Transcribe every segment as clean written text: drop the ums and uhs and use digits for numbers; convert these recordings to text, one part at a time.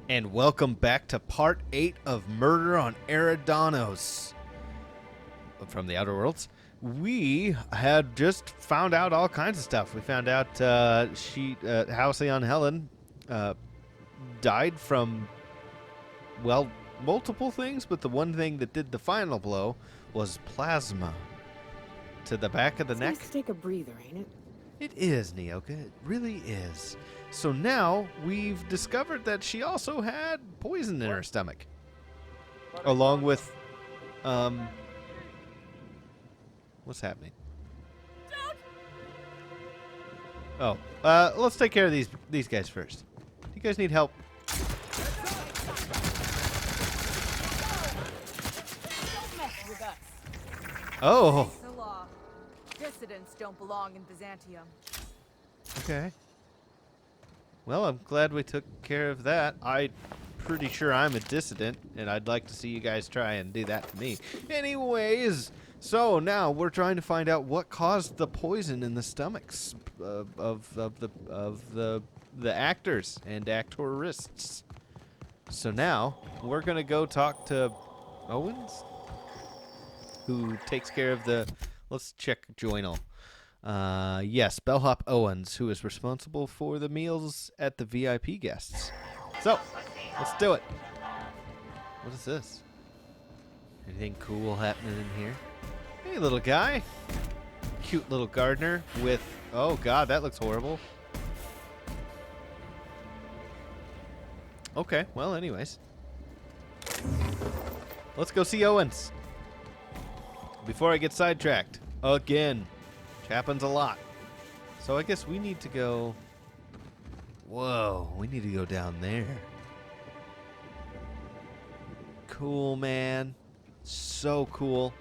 And welcome back to part 8 of Murder on Eridanos from the Outer Worlds. We had just found out all kinds of stuff. We found out Halcyon Helen died from, well, multiple things, but the one thing that did the final blow was plasma to the back of the neck. Nice to take a breather, ain't it? It is, Nyoka. It really is. So now we've discovered that she also had poison in her stomach. Along with, what's happening? Oh, let's take care of these guys first. Do you guys need help? Oh. The law. Dissidents don't belong in Byzantium. Okay. Well, I'm glad we took care of that. I'm pretty sure I'm a dissident, and I'd like to see you guys try and do that to me. Anyways, so now we're trying to find out what caused the poison in the stomachs of the actors and actorists. So now we're gonna go talk to Owens, who takes care of the. Let's check journal. Yes, Bellhop Owens, who is responsible for the meals at the VIP guests. So, let's do it. What is this? Anything cool happening in here? Hey, little guy. Cute little gardener with... Oh, God, that looks horrible. Okay, well, anyways. Let's go see Owens. Before I get sidetracked. Again. Which happens a lot. So I guess we need to go... Whoa, we need to go down there. Cool, man. So cool.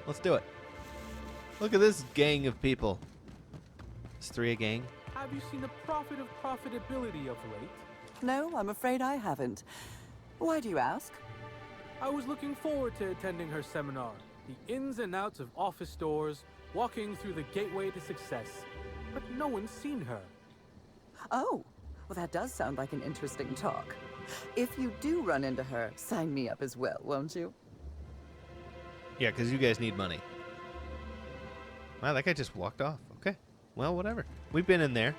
Let's do it. Look at this gang of people. Is 3 a gang? Have you seen the prophet of profitability of late? No, I'm afraid I haven't. Why do you ask? I was looking forward to attending her seminar. The ins and outs of office doors, walking through the gateway to success. But no one's seen her. Oh, well, that does sound like an interesting talk. If you do run into her, sign me up as well, won't you? Yeah, because you guys need money. Wow, that guy just walked off. Okay. Well, whatever. We've been in there.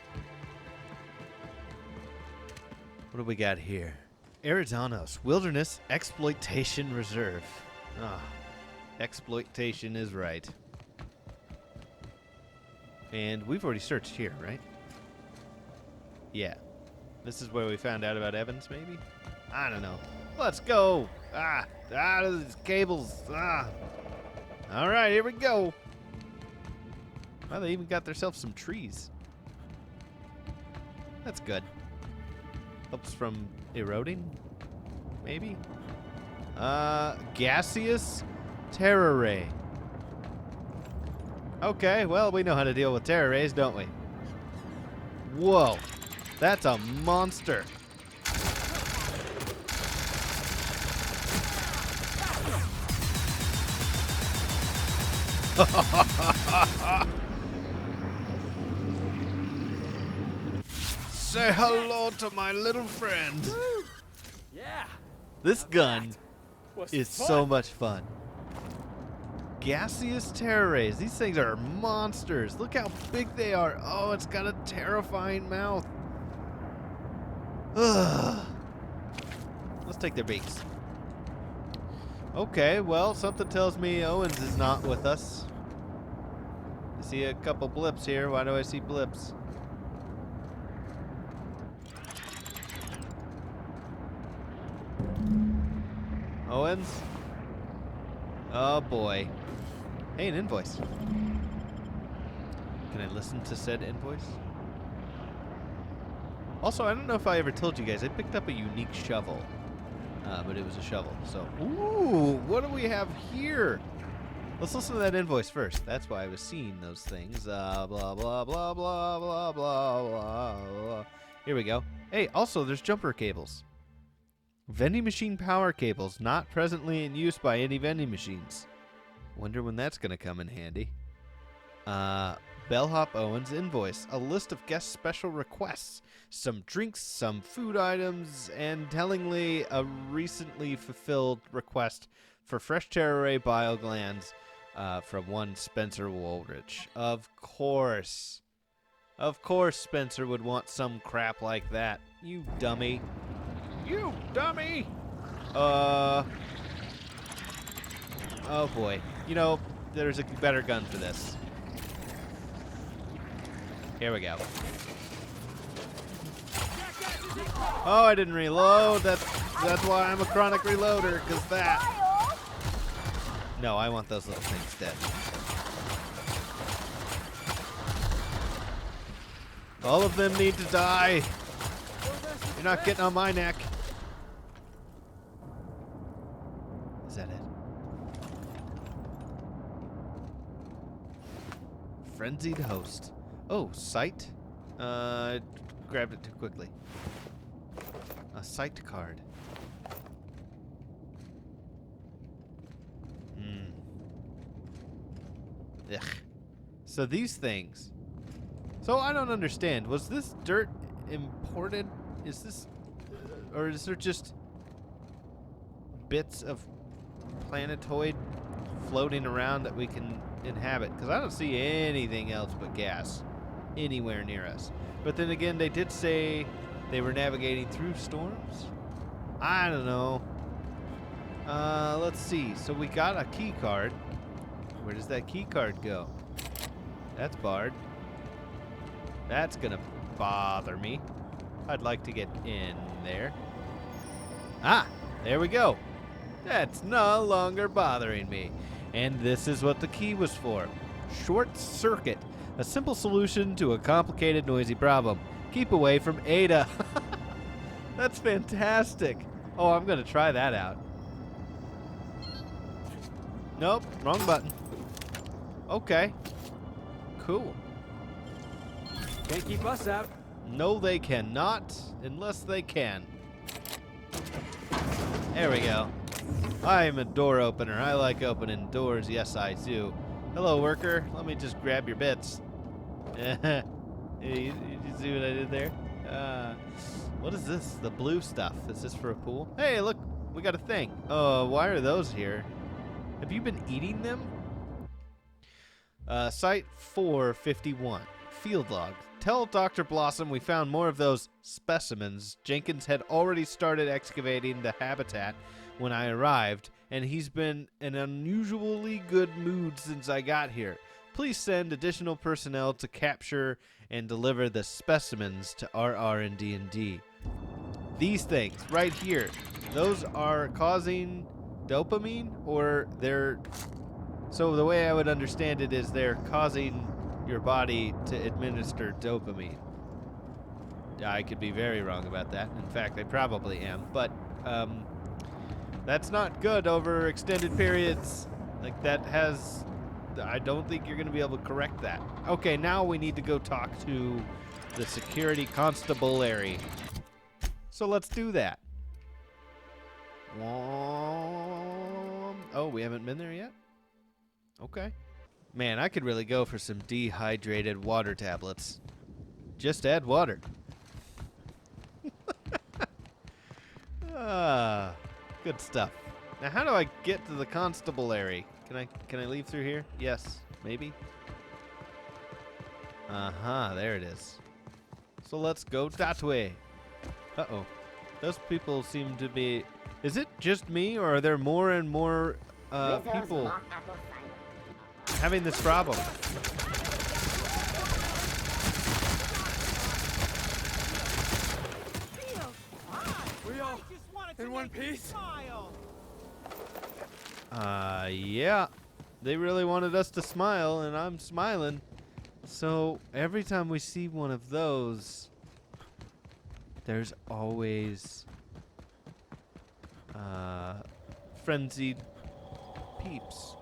What do we got here? Eridanos Wilderness Exploitation Reserve. Ah, exploitation is right. And we've already searched here, right? Yeah. This is where we found out about Evans, maybe? I don't know. Let's go! Out of these cables! Alright, here we go! Well, they even got themselves some trees. That's good. Helps from eroding? Maybe? Gaseous Terror Ray. Okay, well, we know how to deal with terror rays, don't we? Whoa! That's a monster! Say hello to my little friend. Yeah. This gun Was is fun. so much fun. Gaseous terror rays. These things are monsters. Look how big they are. Oh, it's got a terrifying mouth. Ugh. Let's take their beaks. Okay, well, something tells me Owens is not with us. I see a couple blips here. Why do I see blips? Owens? Oh boy. Hey, an invoice. Can I listen to said invoice? Also, I don't know if I ever told you guys, I picked up a unique shovel. But it was a shovel, so... Ooh, what do we have here? Let's listen to that invoice first. That's why I was seeing those things. Blah, blah, blah, blah, blah, blah, blah. Here we go. Hey, also, there's jumper cables. Vending machine power cables not presently in use by any vending machines. Wonder when that's going to come in handy. Bellhop Owen's invoice, a list of guest special requests, some drinks, some food items, and tellingly a recently fulfilled request for fresh Terroray bile glands from one Spencer Woolrich. Of course. Of course Spencer would want some crap like that. You dummy. You dummy! Oh boy. You know, there's a better gun for this. Here we go. Oh, I didn't reload. That's why I'm a chronic reloader, because that. No, I want those little things dead. All of them need to die. You're not getting on my neck. Is that it? Frenzied host. Oh, sight. Grabbed it too quickly. A sight card. Ugh. So these things. So I don't understand. Was this dirt imported? Is this, or is there just bits of planetoid floating around that we can inhabit? Because I don't see anything else but gas anywhere near us. But then again, they did say they were navigating through storms. I don't know. Let's see. So we got a key card. Where does that key card go? That's barred. That's gonna bother me. I'd like to get in there. Ah, there we go. That's no longer bothering me. And this is what the key was for. Short circuit. A simple solution to a complicated, noisy problem. Keep away from Ada. That's fantastic. Oh, I'm gonna try that out. Nope, wrong button. Okay. Cool. Can't keep us out. No, they cannot, unless they can. There we go. I am a door opener. I like opening doors. Yes, I do. Hello, worker. Let me just grab your bits. you see what I did there? What is this? The blue stuff. Is this for a pool? Hey, look. We got a thing. Why are those here? Have you been eating them? Site 451. Field log. Tell Dr. Blossom we found more of those specimens. Jenkins had already started excavating the habitat when I arrived, and he's been in an unusually good mood since I got here. Please send additional personnel to capture and deliver the specimens to RR and D&D. These things right here, those are causing dopamine, or they're... So the way I would understand it is they're causing your body to administer dopamine. I could be very wrong about that. In fact, I probably am. But that's not good over extended periods. Like, that has... I don't think you're going to be able to correct that. Okay, now we need to go talk to the security constabulary. So let's do that. Oh, we haven't been there yet? Okay. Man, I could really go for some dehydrated water tablets. Just add water. Good stuff. Now, how do I get to the constabulary? Can I leave through here? Yes, maybe. There it is. So let's go that way. Uh-oh. Those people seem to be... Is it just me, or are there more and more people having this problem? We all in one piece? Yeah. They really wanted us to smile, and I'm smiling. So every time we see one of those, there's always frenzied peeps.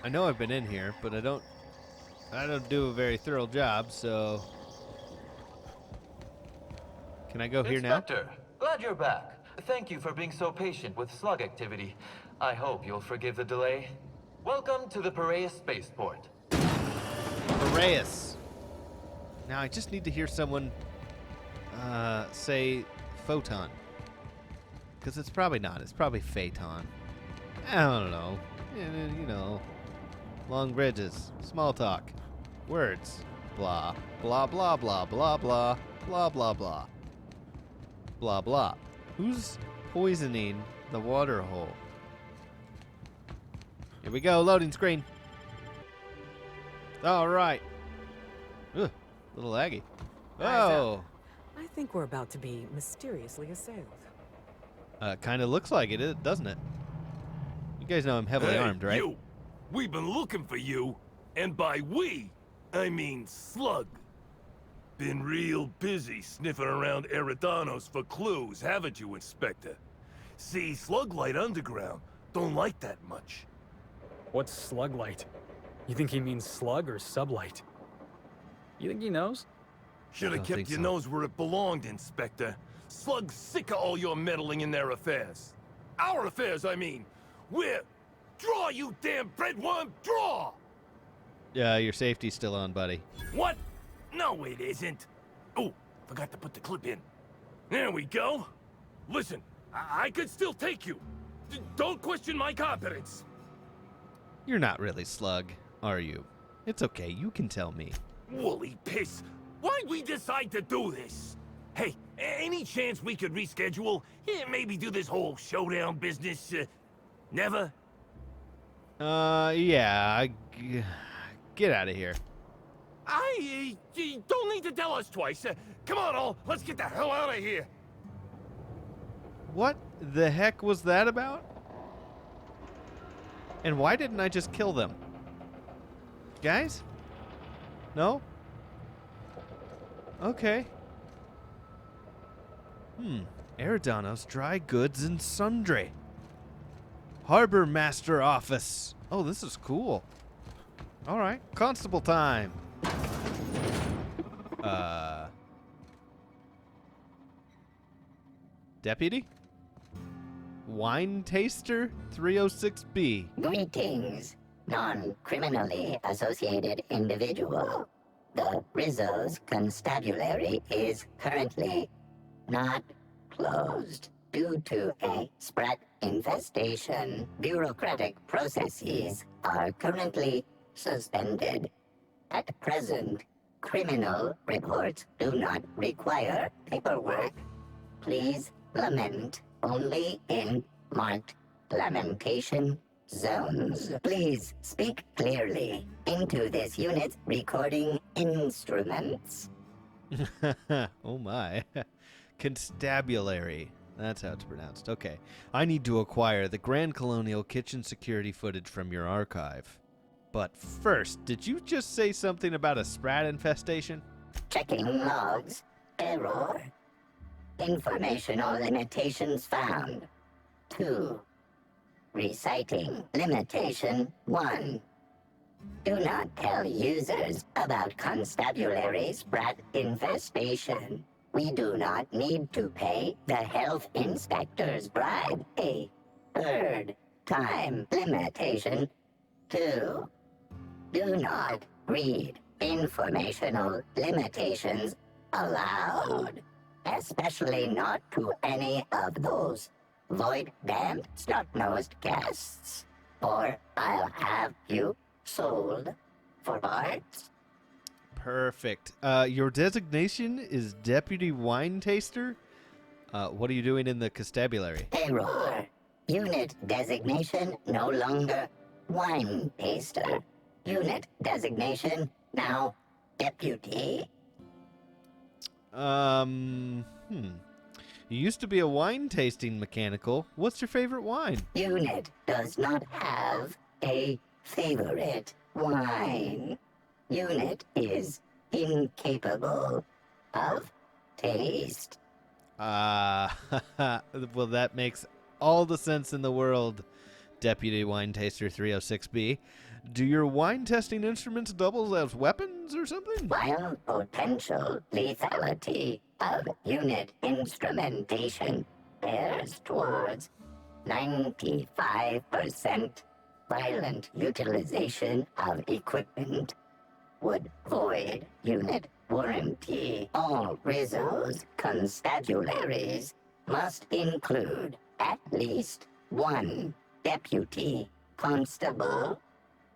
I know I've been in here, but I don't do a very thorough job, so... Can I go here now? Inspector, glad you're back. Thank you for being so patient with slug activity. I hope you'll forgive the delay. Welcome to the Piraeus spaceport. Piraeus. Now I just need to hear someone say photon. Because it's probably not. It's probably phaeton. I don't know. You know. Long bridges. Small talk. Words. Blah. Blah, blah, blah, blah, blah. Blah, blah, blah. Blah, blah. Who's poisoning the water hole? Here we go. Loading screen. All right. Ugh, little laggy. Oh. I think we're about to be mysteriously assailed. Kind of looks like it, doesn't it? You guys know I'm heavily armed, right? You! We've been looking for you, and by we, I mean Slug. Been real busy sniffing around Eridanos for clues, haven't you, Inspector? See, Sluglight Underground don't like that much. What's Sluglight? You think he means slug or sublight? You think he knows? Should I have don't kept think your so. nose where it belonged, Inspector. Slug's sick of all your meddling in their affairs. Our affairs, I mean. We're... Draw, you damn breadworm, draw! Yeah, your safety's still on, buddy. What? No, it isn't. Oh, forgot to put the clip in. There we go. Listen, I could still take you. Don't question my competence. You're not really Slug, are you? It's okay, you can tell me. Woolly piss. Why'd we decide to do this? Hey, any chance we could reschedule? Yeah, maybe do this whole showdown business? Never? Yeah, get out of here. You don't need to tell us twice. Come on, all. Let's get the hell out of here. What the heck was that about? And why didn't I just kill them? Guys? No? Okay. Eridanos Dry Goods and Sundry. Harbor Master Office. Oh, this is cool. All right, constable time. Deputy? Wine Taster 306B. Greetings, non-criminally associated individual. The Rizzo's constabulary is currently not closed due to a sprat infestation. Bureaucratic processes are currently suspended. At present, criminal reports do not require paperwork. Please lament only in marked lamentation zones. Please speak clearly into this unit's recording instruments. Oh my. Constabulary. That's how it's pronounced. Okay. I need to acquire the Grand Colonial kitchen security footage from your archive. But first, did you just say something about a sprat infestation? Checking logs. Error. Informational limitations found. 2. Reciting limitation 1. Do not tell users about constabulary sprat infestation. We do not need to pay the health inspector's bribe a third time. Limitation 2. Do not read informational limitations aloud, especially not to any of those void-damned snot-nosed guests, or I'll have you sold for parts. Perfect. Your designation is Deputy Wine Taster? What are you doing in the constabulary? Error. Unit designation no longer wine taster. Unit designation now deputy. You used to be a wine tasting mechanical. What's your favorite wine? Unit does not have a favorite wine. Unit is incapable of taste. Well, that makes all the sense in the world, Deputy Wine Taster 306B. Do your wine testing instruments double as weapons or something? While potential lethality of unit instrumentation bears towards 95% violent utilization of equipment would void unit warranty. All Rizzo's constabularies must include at least one deputy constable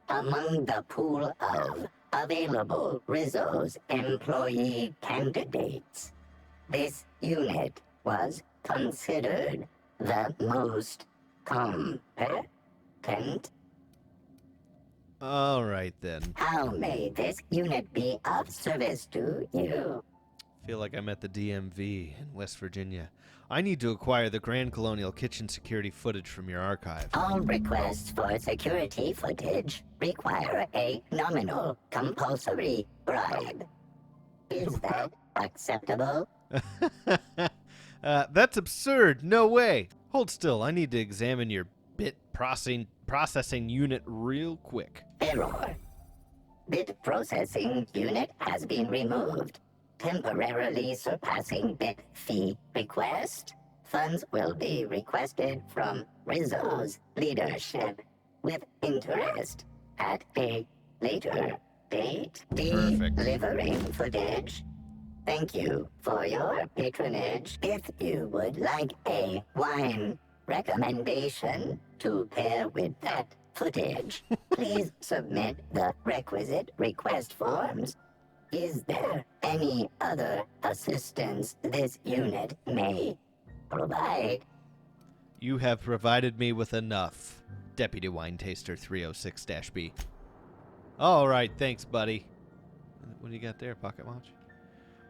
among the pool of available Rizzo's employee candidates. This unit was considered the most competent. All right, then. How may this unit be of service to you? Feel like I'm at the DMV in West Virginia. I need to acquire the Grand Colonial Kitchen security footage from your archive. All requests for security footage require a nominal compulsory bribe. Is that acceptable? That's absurd. No way. Hold still. I need to examine your bit processing unit real quick. Error. Bit processing unit has been removed. Temporarily surpassing bit fee request. Funds will be requested from Rizzo's leadership with interest at a later date. Perfect. Delivering footage. Thank you for your patronage. If you would like a wine recommendation to pair with that footage, please submit the requisite request forms. Is there any other assistance this unit may provide? You have provided me with enough, Deputy Wine Taster 306-B. All right, thanks, buddy. What do you got there, Pocket Watch?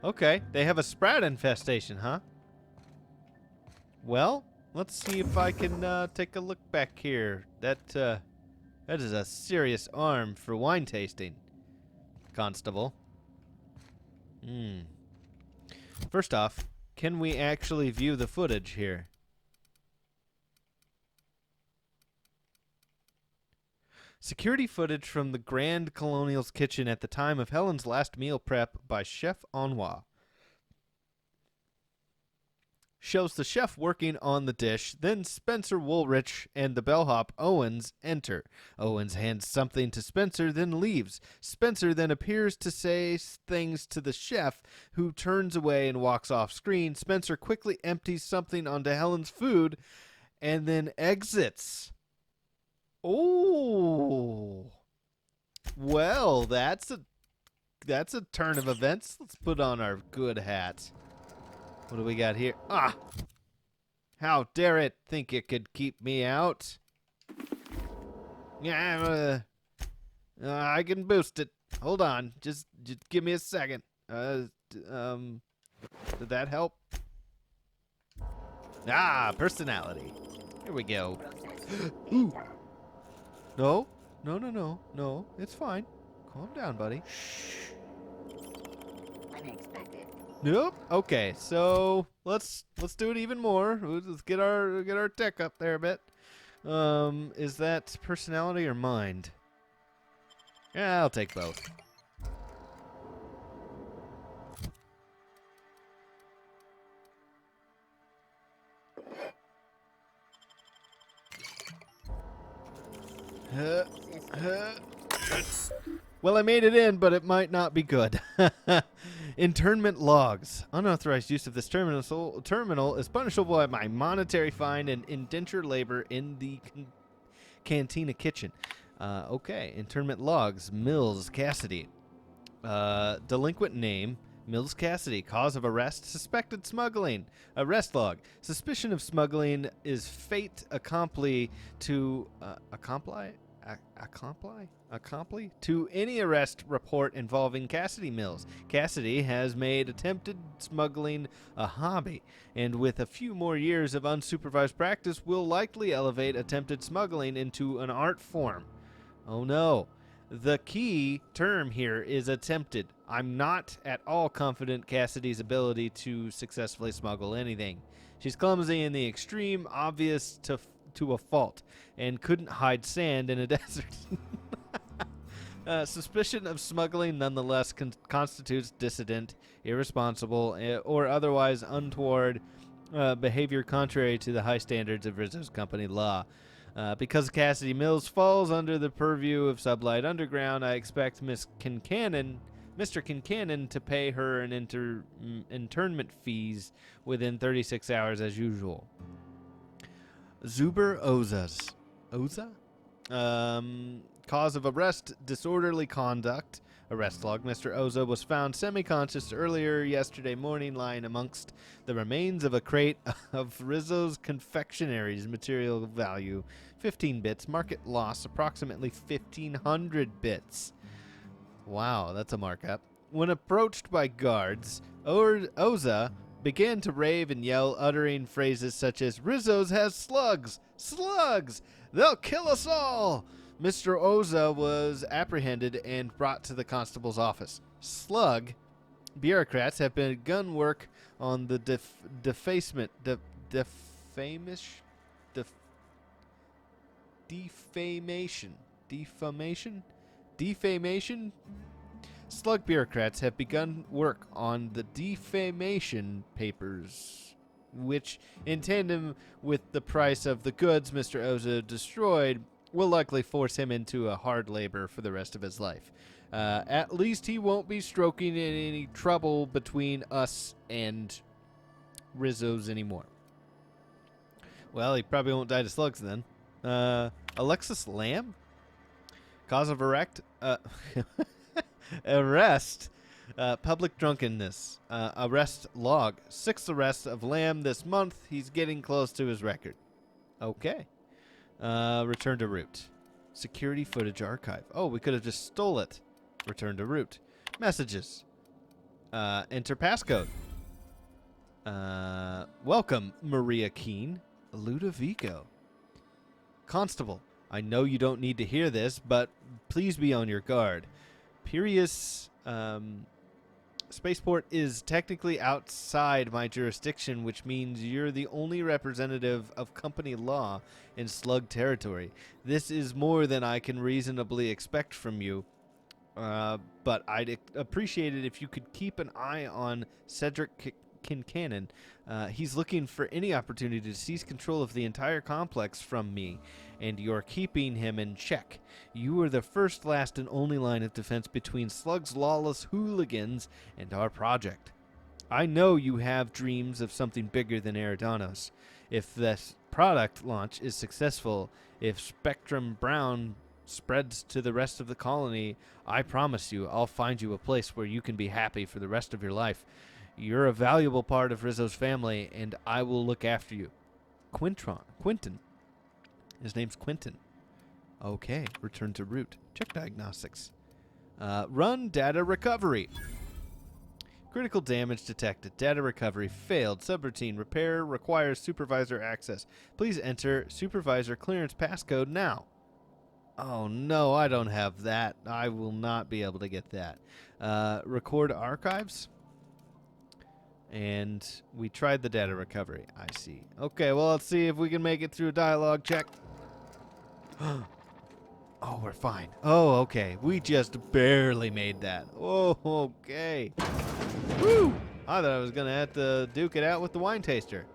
Okay, they have a sprout infestation, huh? Well, let's see if I can take a look back here. That is a serious arm for wine tasting, Constable. First off, can we actually view the footage here? Security footage from the Grand Colonial's kitchen at the time of Helen's last meal prep by Chef Enoi. Shows the chef working on the dish, then Spencer Woolrich and the bellhop Owens enter. Owens hands something to Spencer, then leaves. Spencer then appears to say things to the chef, who turns away and walks off screen. Spencer quickly empties something onto Helen's food and then exits. Oh, well, that's a turn of events. Let's put on our good hats. What do we got here? Ah! How dare it think it could keep me out? Yeah, I can boost it. Hold on, just give me a second. Did that help? Ah, personality. Here we go. Ooh. No, it's fine. Calm down, buddy. Unexpected. Nope. Okay, so let's do it even more. Let's get our tech up there a bit. Is that personality or mind? Yeah, I'll take both. Well, I made it in, but it might not be good. Internment logs. Unauthorized use of this terminal is punishable by monetary fine and indenture labor in the cantina kitchen. Okay, internment logs. Mills Cassidy. Delinquent name. Mills Cassidy. Cause of arrest. Suspected smuggling. Arrest log. Suspicion of smuggling is fait accompli to... accompli to any arrest report involving Cassidy Mills. Cassidy has made attempted smuggling a hobby, and with a few more years of unsupervised practice will likely elevate attempted smuggling into an art form. Oh no. The key term here is attempted. I'm not at all confident Cassidy's ability to successfully smuggle anything. She's clumsy in the extreme, obvious to a fault, and couldn't hide sand in a desert. Suspicion of smuggling nonetheless constitutes dissident, irresponsible, or otherwise untoward behavior contrary to the high standards of Rizzo's company law. Because Cassidy Mills falls under the purview of Sublight Underground, I expect Mr. Kincannon to pay her an internment fees within 36 hours as usual. Zuber Oza's. Oza? Cause of arrest, disorderly conduct. Arrest log. Mr. Oza was found semi-conscious earlier yesterday morning, lying amongst the remains of a crate of Rizzo's confectionaries, material value 15 bits, market loss approximately 1,500 bits. Wow, that's a markup. When approached by guards, Oza began to rave and yell, uttering phrases such as, "Rizzo's has slugs! Slugs! They'll kill us all!" Mr. Oza was apprehended and brought to the constable's office. Slug bureaucrats have begun work on the defamation. Slug bureaucrats have begun work on the defamation papers, which, in tandem with the price of the goods Mr. Oza destroyed, will likely force him into a hard labor for the rest of his life. At least he won't be stroking in any trouble between us and Rizzo's anymore. Well, he probably won't die to slugs then. Alexis Lamb? Cause of arrest? Public drunkenness. Arrest log. 6th arrest of Lamb this month. He's getting close to his record. Okay. Return to route. Security footage archive. Oh, we could have just stole it. Return to route. Messages. Enter passcode. Welcome, Maria Keene. Ludovico. Constable, I know you don't need to hear this, but please be on your guard. Piraeus Spaceport is technically outside my jurisdiction, which means you're the only representative of company law in Slug territory. This is more than I can reasonably expect from you, but I'd appreciate it if you could keep an eye on Cedric Kincannon. He's looking for any opportunity to seize control of the entire complex from me, and you're keeping him in check. You are the first, last, and only line of defense between Slug's lawless hooligans and our project. I know you have dreams of something bigger than Eridanos. If this product launch is successful, if Spectrum Brown spreads to the rest of the colony, I promise you I'll find you a place where you can be happy for the rest of your life. You're a valuable part of Rizzo's family, and I will look after you. Quentin. His name's Quentin. Okay, return to route. Check diagnostics. Run data recovery. Critical damage detected. Data recovery failed. Subroutine repair requires supervisor access. Please enter supervisor clearance passcode now. Oh no, I don't have that. I will not be able to get that. Record archives. And we tried the data recovery. I see. Okay, well, let's see if we can make it through a dialogue check. Oh, we're fine. Oh, okay. We just barely made that. Oh, okay. Woo! I thought I was going to have to duke it out with the wine taster.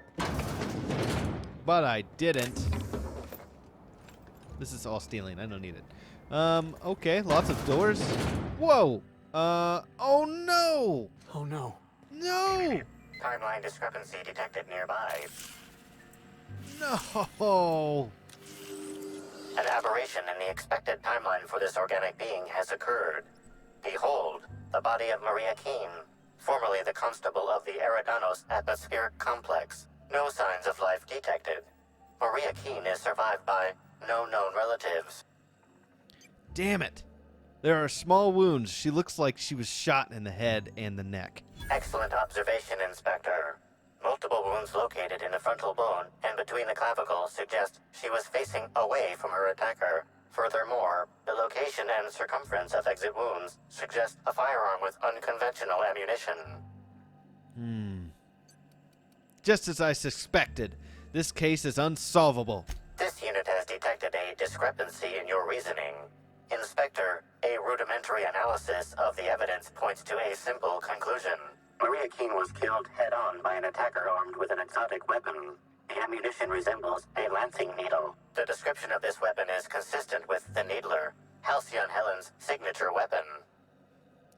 But I didn't. This is all stealing. I don't need it. Okay. Lots of doors. Whoa! Oh no! Oh no. No! Timeline discrepancy detected nearby. No! An aberration in the expected timeline for this organic being has occurred. Behold, the body of Maria Keene, formerly the constable of the Eridanos atmospheric complex. No signs of life detected. Maria Keene is survived by no known relatives. Damn it. There are small wounds. She looks like she was shot in the head and the neck. Excellent observation, Inspector. Multiple wounds located in the frontal bone and between the clavicles suggest she was facing away from her attacker. Furthermore, the location and circumference of exit wounds suggest a firearm with unconventional ammunition. Just as I suspected, this case is unsolvable. This unit has detected a discrepancy in your reasoning. Inspector, a rudimentary analysis of the evidence points to a simple conclusion. Maria Keene was killed head-on by an attacker armed with an exotic weapon. The ammunition resembles a lancing needle. The description of this weapon is consistent with the Needler, Halcyon Helen's signature weapon.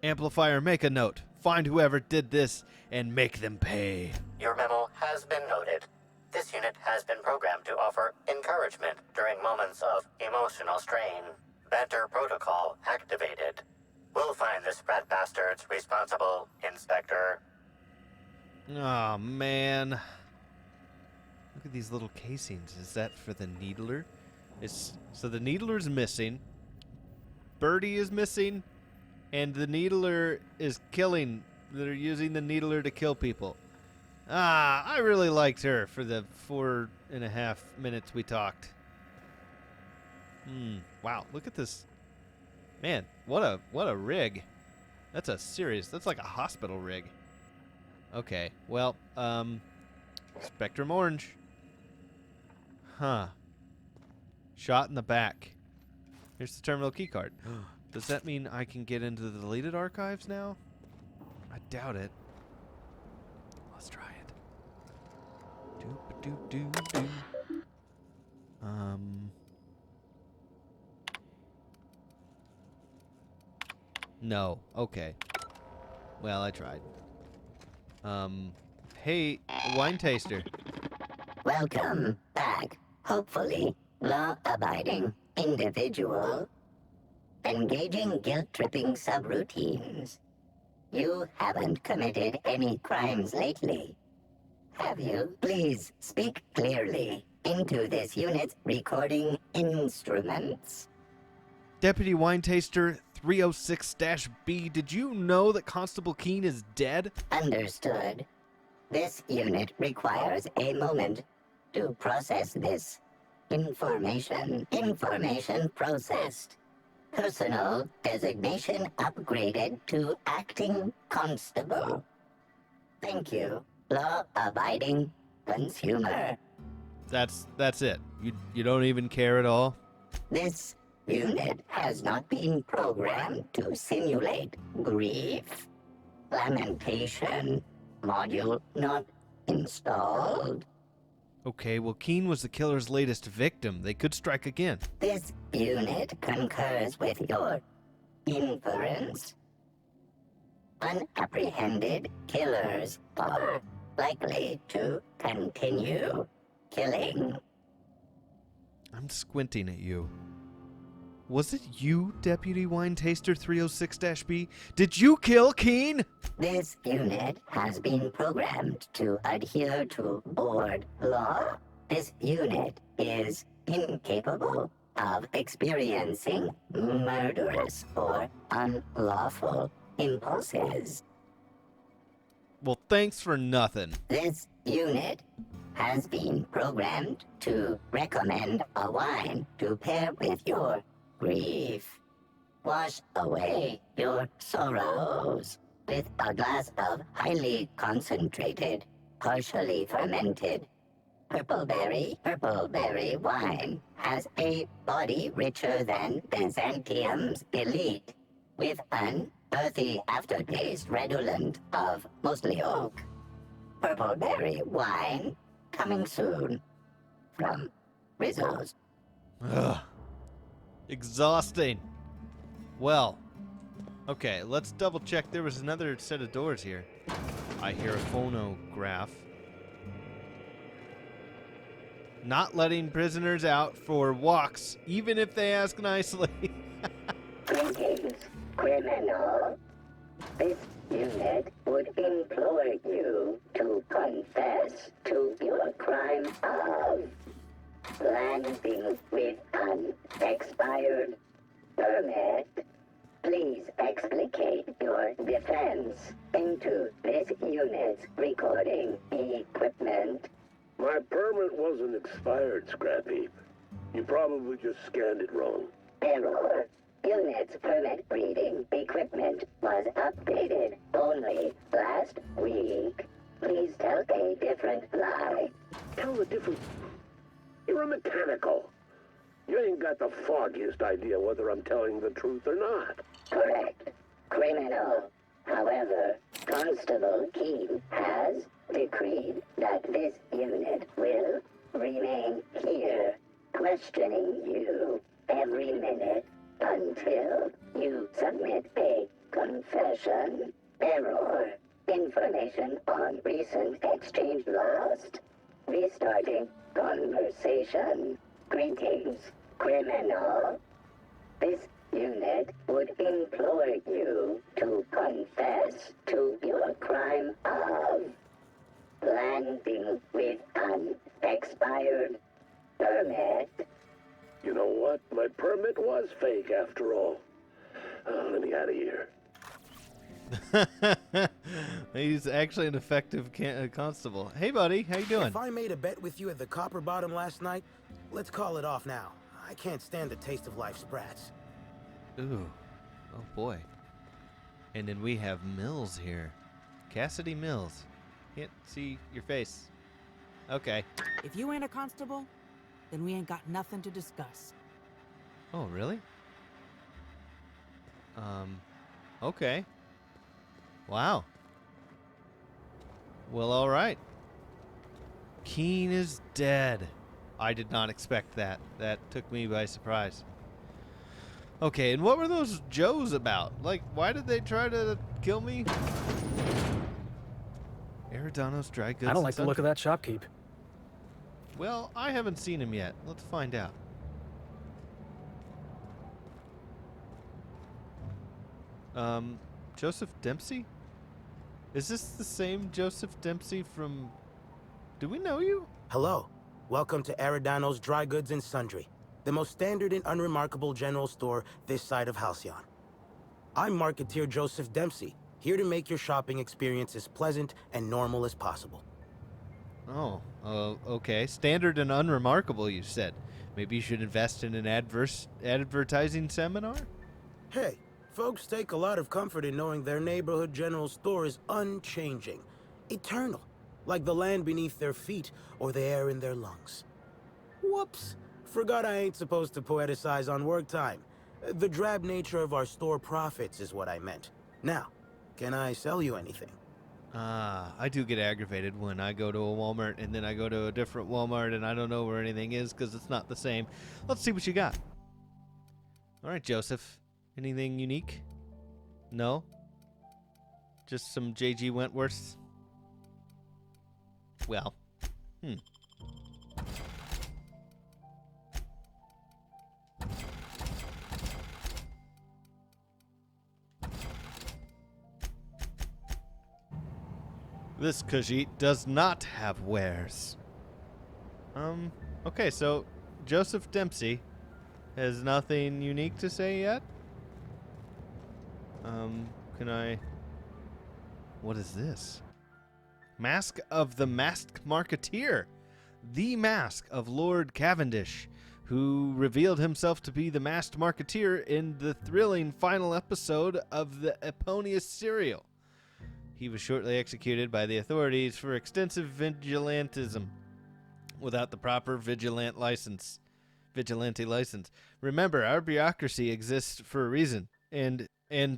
Amplifier, make a note. Find whoever did this and make them pay. Your memo has been noted. This unit has been programmed to offer encouragement during moments of emotional strain. Banter protocol activated. We'll find the sprat bastards responsible, Inspector. Oh, man. Look at these little casings. Is that for the Needler? So the Needler's missing. Bertie is missing. And the Needler is killing. They're using the Needler to kill people. I really liked her for the 4.5 minutes we talked. Wow, look at this. Man, what a rig. That's like a hospital rig. Okay, well, Spectrum Orange. Huh. Shot in the back. Here's the terminal keycard. Does that mean I can get into the deleted archives now? I doubt it. Let's try it. Doop-a-doop-doo-doo. No. Okay. Well, I tried. Hey, wine taster. Welcome back. Hopefully, law-abiding individual. Engaging guilt-tripping subroutines. You haven't committed any crimes lately, have you? Please speak clearly into this unit's recording instruments. Deputy Wine Taster 306-B, did you know that Constable Keene is dead? Understood. This unit requires a moment to process this information. Information processed. Personal designation upgraded to acting constable. Thank you, law-abiding consumer. That's it. You don't even care at all? This unit has not been programmed to simulate grief. Lamentation module not installed. Okay, well, Keene was the killer's latest victim. They could strike again. This unit concurs with your inference. Unapprehended killers are likely to continue killing. I'm squinting at you. Was it you, Deputy Wine Taster 306-B? Did you kill Keene? This unit has been programmed to adhere to board law. This unit is incapable of experiencing murderous or unlawful impulses. Well, thanks for nothing. This unit has been programmed to recommend a wine to pair with your grief. Wash away your sorrows with a glass of highly concentrated, partially fermented purple berry wine. Has a body richer than Byzantium's elite, with an earthy aftertaste redolent of mostly oak. Purple berry wine coming soon from Rizzo's. Ugh. Exhausting. Well, okay, let's double check. There was another set of doors here. I hear a phonograph. Not letting prisoners out for walks, even if they ask nicely. Greetings, criminal. This unit would implore you to confess to your crime of landing with an expired permit. Please explicate your defense into this unit's recording equipment. My permit wasn't expired, Scrap Heap. You probably just scanned it wrong. Error. Unit's permit reading equipment was updated only last week. Please tell a different lie. Tell the difference. You're a mechanical. You ain't got the foggiest idea whether I'm telling the truth or not. Correct. Criminal. However, Constable Keene has decreed that this unit will Recent exchange lost. Restarting conversation. Greetings, criminal. This unit would implore you to confess to your crime of landing with an expired permit. You know what? My permit was fake after all. Let me out of here. He's actually an effective constable. Hey, buddy, how you doing? If I made a bet with you at the Copper Bottom last night, let's call it off now. I can't stand the taste of life sprats. Ooh, oh boy. And then we have Mills here. Cassidy Mills. Can't see your face. Okay. If you ain't a constable, then we ain't got nothing to discuss. Oh, really? Okay. Wow. Well, all right. Keen is dead. I did not expect that. That took me by surprise. Okay, and what were those Joes about? Like, why did they try to kill me? Eridanos dry goods. I don't like the look of that shopkeep. Well, I haven't seen him yet. Let's find out. Joseph Dempsey? Is this the same Joseph Dempsey from... Do we know you? Hello. Welcome to Eridanos Dry Goods and Sundry, the most standard and unremarkable general store this side of Halcyon. I'm marketeer Joseph Dempsey, here to make your shopping experience as pleasant and normal as possible. Oh, okay. Standard and unremarkable, you said. Maybe you should invest in an advertising seminar? Hey, folks take a lot of comfort in knowing their neighborhood general store is unchanging, eternal, like the land beneath their feet or the air in their lungs. Whoops, forgot I ain't supposed to poeticize on work time. The drab nature of our store profits is what I meant. Now, can I sell you anything? I do get aggravated when I go to a Walmart and then I go to a different Walmart and I don't know where anything is because it's not the same. Let's see what you got. All right, Joseph. Anything unique? No? Just some J.G. Wentworths? Well, This Khajiit does not have wares. Okay, so Joseph Dempsey has nothing unique to say yet? Can I... What is this? Mask of the Masked Marketeer. The mask of Lord Cavendish, who revealed himself to be the Masked Marketeer in the thrilling final episode of the Eponius serial. He was shortly executed by the authorities for extensive vigilantism without the proper vigilante license. Remember, our bureaucracy exists for a reason, and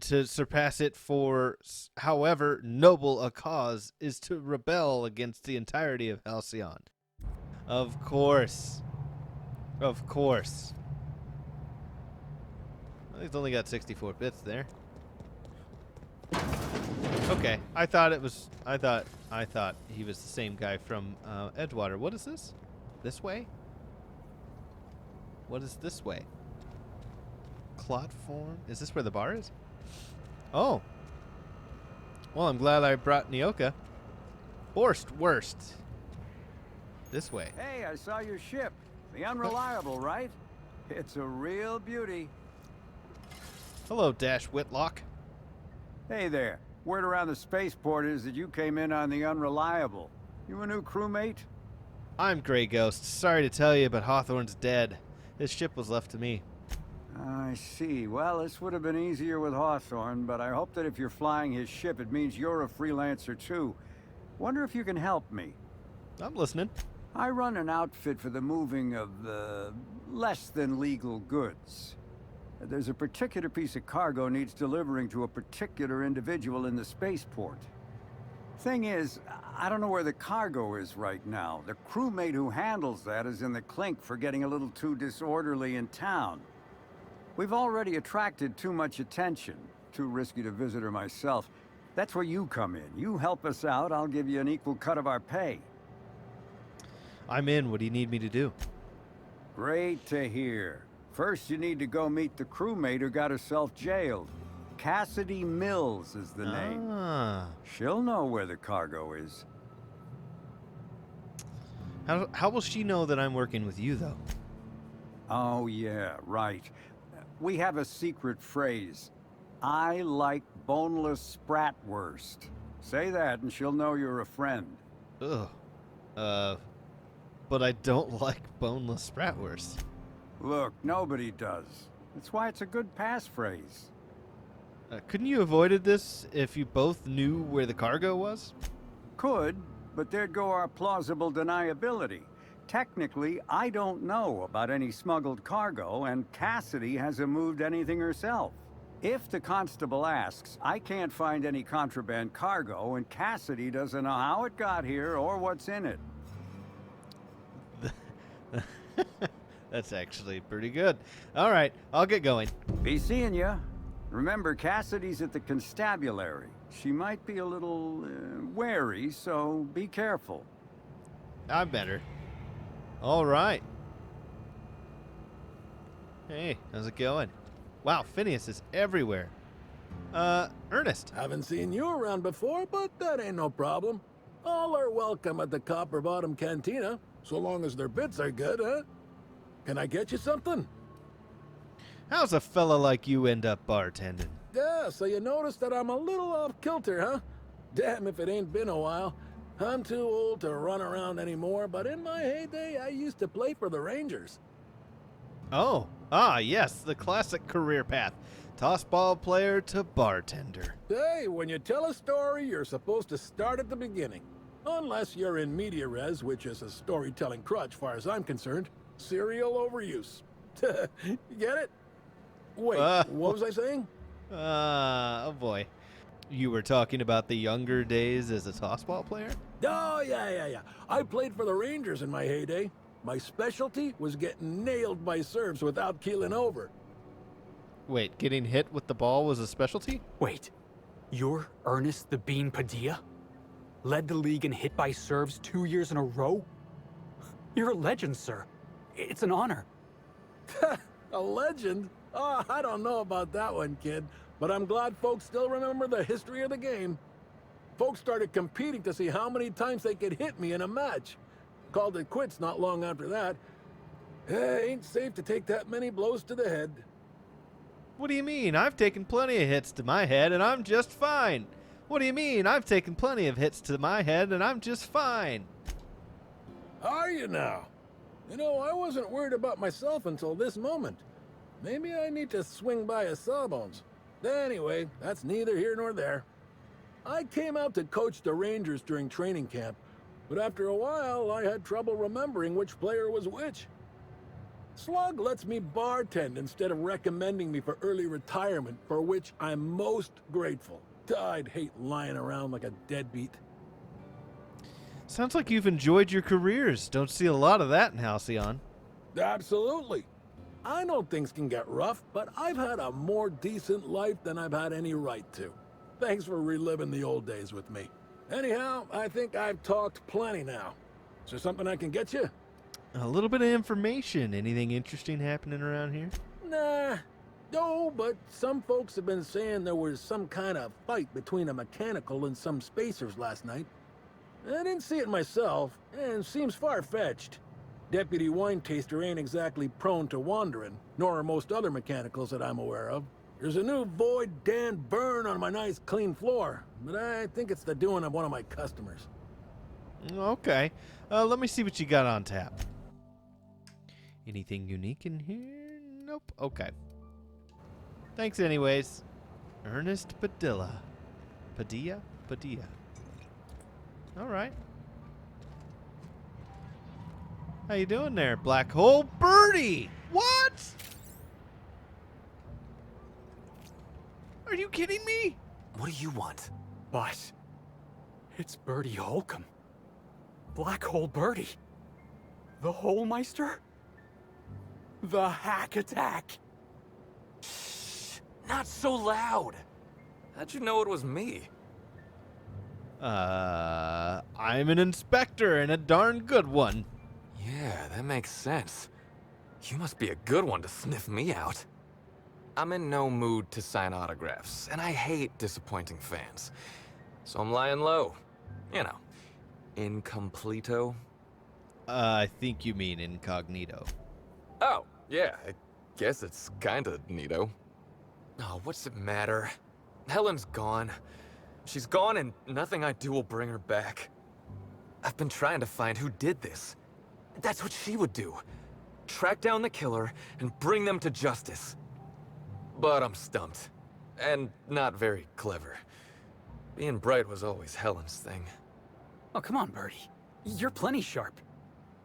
to surpass it for however noble a cause is to rebel against the entirety of Halcyon. Of course. Of course. Well, he's only got 64 bits there. Okay, I thought he was the same guy from Edgewater. What is this? This way? What is this way? Clot form? Is this where the bar is? Oh. Well, I'm glad I brought Nyoka. Worst. This way. Hey, I saw your ship. The Unreliable, right? It's a real beauty. Hello, Dash Whitlock. Hey there. Word around the spaceport is that you came in on the Unreliable. You a new crewmate? I'm GreyGhost. Sorry to tell you, but Hawthorne's dead. His ship was left to me. I see. Well, this would have been easier with Hawthorne, but I hope that if you're flying his ship, it means you're a freelancer too. Wonder if you can help me. I'm listening. I run an outfit for the moving of less than legal goods. There's a particular piece of cargo needs delivering to a particular individual in the spaceport. Thing is, I don't know where the cargo is right now. The crewmate who handles that is in the clink for getting a little too disorderly in town. We've already attracted too much attention. Too risky to visit her myself. That's where you come in. You help us out, I'll give you an equal cut of our pay. I'm in. What do you need me to do? Great to hear. First, you need to go meet the crewmate who got herself jailed. Cassidy Mills is the name. Ah. She'll know where the cargo is. How will she know that I'm working with you, though? Oh, yeah, right. We have a secret phrase. I like boneless spratwurst. Say that and she'll know you're a friend. Ugh. But I don't like boneless spratwurst. Look, nobody does. That's why it's a good passphrase. Couldn't you avoided this if you both knew where the cargo was? Could, but there'd go our plausible deniability. Technically, I don't know about any smuggled cargo, and Cassidy hasn't moved anything herself. If the constable asks, I can't find any contraband cargo, and Cassidy doesn't know how it got here or what's in it. That's actually pretty good. All right, I'll get going. Be seeing ya. Remember, Cassidy's at the constabulary. She might be a little wary, so be careful. I'm better. All right. Hey, how's it going? Wow, Phineas is everywhere. Ernest. Haven't seen you around before, but that ain't no problem. All are welcome at the Copper Bottom Cantina, so long as their bits are good, huh? Can I get you something? How's a fella like you end up bartending? Yeah, so you notice that I'm a little off kilter, huh? Damn if it ain't been a while. I'm too old to run around anymore, but in my heyday, I used to play for the Rangers. Oh, yes, the classic career path. Tossball player to bartender. Hey, when you tell a story, you're supposed to start at the beginning. Unless you're in media res, which is a storytelling crutch, far as I'm concerned. Serial overuse. Get it? Wait, what was I saying? Oh boy. You were talking about the younger days as a tossball player? Oh, yeah. I played for the Rangers in my heyday. My specialty was getting nailed by serves without keeling over. Wait, getting hit with the ball was a specialty? Wait, you're Ernest the Bean Padilla? Led the league in hit by serves 2 years in a row? You're a legend, sir. It's an honor. A legend? Oh, I don't know about that one, kid. But I'm glad folks still remember the history of the game. Folks started competing to see how many times they could hit me in a match. Called it quits not long after that. Ain't safe to take that many blows to the head. What do you mean? I've taken plenty of hits to my head and I'm just fine. What do you mean? I've taken plenty of hits to my head and I'm just fine. Are you now? You know, I wasn't worried about myself until this moment. Maybe I need to swing by a Sawbones. Anyway, that's neither here nor there. I came out to coach the Rangers during training camp, but after a while I had trouble remembering which player was which. Slug lets me bartend instead of recommending me for early retirement, for which I'm most grateful. I'd hate lying around like a deadbeat. Sounds like you've enjoyed your careers. Don't see a lot of that in Halcyon. Absolutely. I know things can get rough, but I've had a more decent life than I've had any right to. Thanks for reliving the old days with me. Anyhow, I think I've talked plenty now. Is there something I can get you? A little bit of information. Anything interesting happening around here? Nah. No, but some folks have been saying there was some kind of fight between a mechanical and some spacers last night. I didn't see it myself, and seems far-fetched. Deputy Wine Taster ain't exactly prone to wandering, nor are most other mechanicals that I'm aware of. There's a new Void Dan burn on my nice clean floor, but I think it's the doing of one of my customers. Okay. Let me see what you got on tap. Anything unique in here? Nope. Okay. Thanks anyways. Ernest Padilla. Padilla? All right. How you doing there, Black-Hole Bertie? What? Are you kidding me? What do you want? Boss, it's Bertie Holcomb. Black-Hole Bertie. The Holmeister? The Hack Attack. Shh, not so loud. How'd you know it was me? I'm an inspector and a darn good one. Yeah, that makes sense. You must be a good one to sniff me out. I'm in no mood to sign autographs, and I hate disappointing fans. So I'm lying low. You know, incompleto. I think you mean incognito. Oh, yeah, I guess it's kinda neato. Oh, what's it matter? Helen's gone. She's gone and nothing I do will bring her back. I've been trying to find who did this. That's what she would do. Track down the killer and bring them to justice. But I'm stumped. And not very clever. Being bright was always Helen's thing. Oh, come on, Bertie. You're plenty sharp.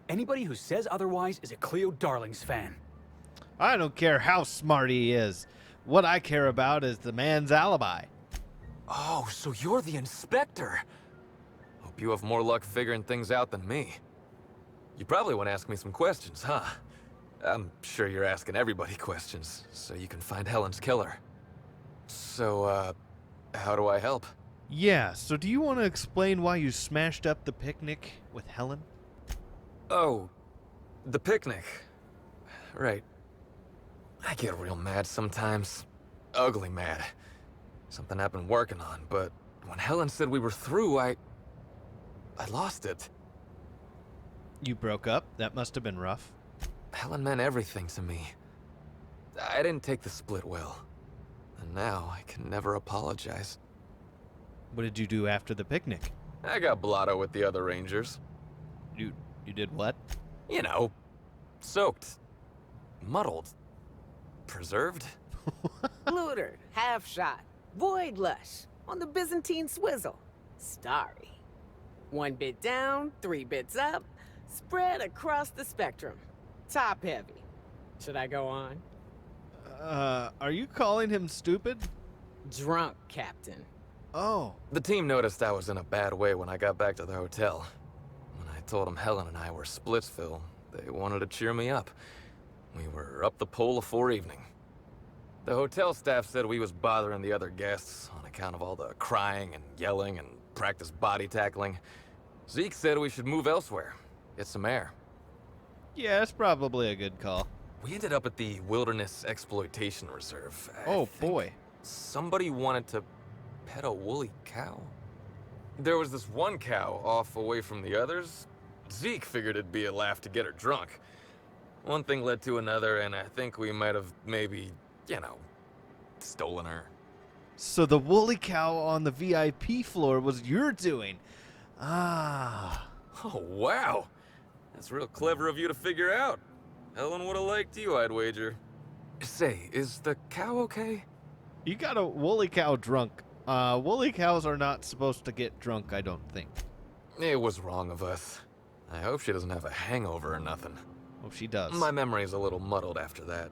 Anybody who says otherwise is a Cleo Darlings fan. I don't care how smart he is. What I care about is the man's alibi. Oh, so you're the inspector. Hope you have more luck figuring things out than me. You probably want to ask me some questions, huh? I'm sure you're asking everybody questions, so you can find Helen's killer. So, how do I help? Yeah, so do you want to explain why you smashed up the picnic with Helen? Oh, the picnic. Right. I get real mad sometimes. Ugly mad. Something I've been working on, but when Helen said we were through, I lost it. You broke up? That must have been rough. Helen meant everything to me. I didn't take the split well. And now I can never apologize. What did you do after the picnic? I got blotto with the other Rangers. You did what? You know, soaked, muddled, preserved. Looter, half shot, void lush, on the Byzantine swizzle, starry. 1 bit down, 3 bits up, spread across the spectrum. Top heavy. Should I go on? Are you calling him stupid? Drunk, Captain. Oh. The team noticed I was in a bad way when I got back to the hotel. When I told them Helen and I were Splitsville, they wanted to cheer me up. We were up the pole afore evening. The hotel staff said we was bothering the other guests on account of all the crying and yelling and practice body tackling. Zeke said we should move elsewhere, get some air. Yeah, it's probably a good call. We ended up at the Wilderness Exploitation Reserve. Oh, boy. Somebody wanted to pet a woolly cow. There was this one cow off away from the others. Zeke figured it'd be a laugh to get her drunk. One thing led to another, and I think we might have maybe, you know, stolen her. So the woolly cow on the VIP floor was your doing. Ah. Oh, wow. That's real clever of you to figure out. Helen would have liked you, I'd wager. Say, is the cow okay? You got a woolly cow drunk. Woolly cows are not supposed to get drunk, I don't think. It was wrong of us. I hope she doesn't have a hangover or nothing. Hope she does. My memory's a little muddled after that.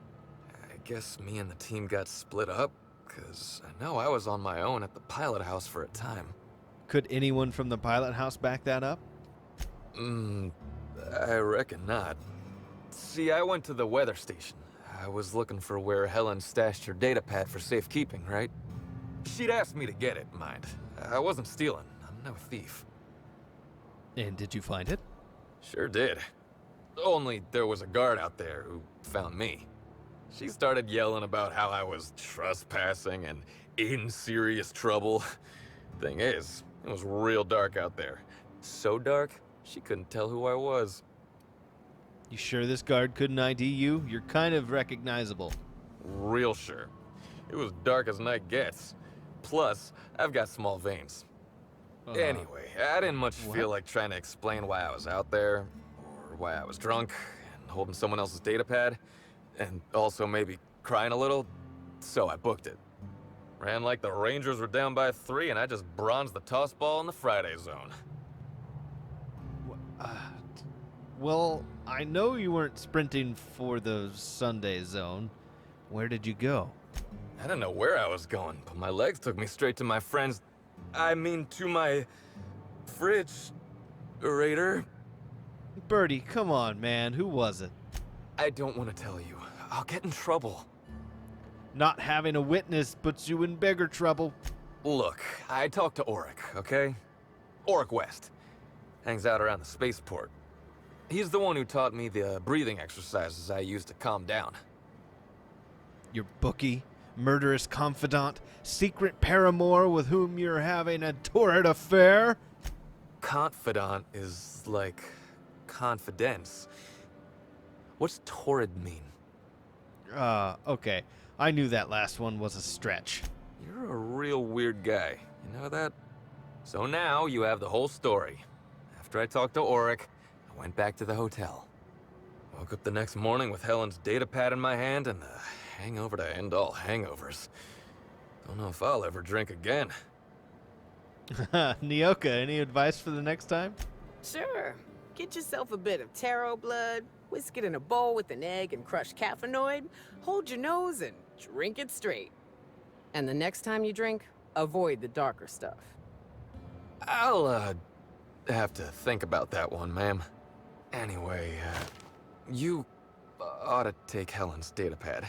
I guess me and the team got split up, because I know I was on my own at the pilot house for a time. Could anyone from the pilot house back that up? I reckon not. See, I went to the weather station. I was looking for where Helen stashed her data pad for safekeeping, right? She'd asked me to get it, mind. I wasn't stealing. I'm no thief. And did you find it? Sure did. Only there was a guard out there who found me. She started yelling about how I was trespassing and in serious trouble. Thing is, it was real dark out there. So dark, she couldn't tell who I was. You sure this guard couldn't ID you? You're kind of recognizable. Real sure. It was dark as night gets. Plus, I've got small veins. Anyway, I didn't much feel like trying to explain why I was out there, or why I was drunk, and holding someone else's data pad, and also maybe crying a little, so I booked it. Ran like the Rangers were down by 3, and I just bronzed the toss ball in the Friday zone. Well, I know you weren't sprinting for the Sunday zone. Where did you go? I didn't know where I was going, but my legs took me straight to my friend's... to my... fridge... Raider. Bertie, come on, man. Who was it? I don't want to tell you. I'll get in trouble. Not having a witness puts you in bigger trouble. Look, I talked to Auric, okay? Oric West. Hangs out around the spaceport. He's the one who taught me the breathing exercises I use to calm down. Your bookie, murderous confidant, secret paramour with whom you're having a torrid affair? Confidant is like confidence. What's torrid mean? Okay. I knew that last one was a stretch. You're a real weird guy, you know that? So now you have the whole story. After I talked to Oric, I went back to the hotel. Woke up the next morning with Helen's data pad in my hand and the hangover to end all hangovers. Don't know if I'll ever drink again. Nyoka, any advice for the next time? Sure. Get yourself a bit of taro blood, whisk it in a bowl with an egg and crushed caffeinoid, hold your nose and drink it straight. And the next time you drink, avoid the darker stuff. I'll, have to think about that one, ma'am. Anyway, you ought to take Helen's datapad.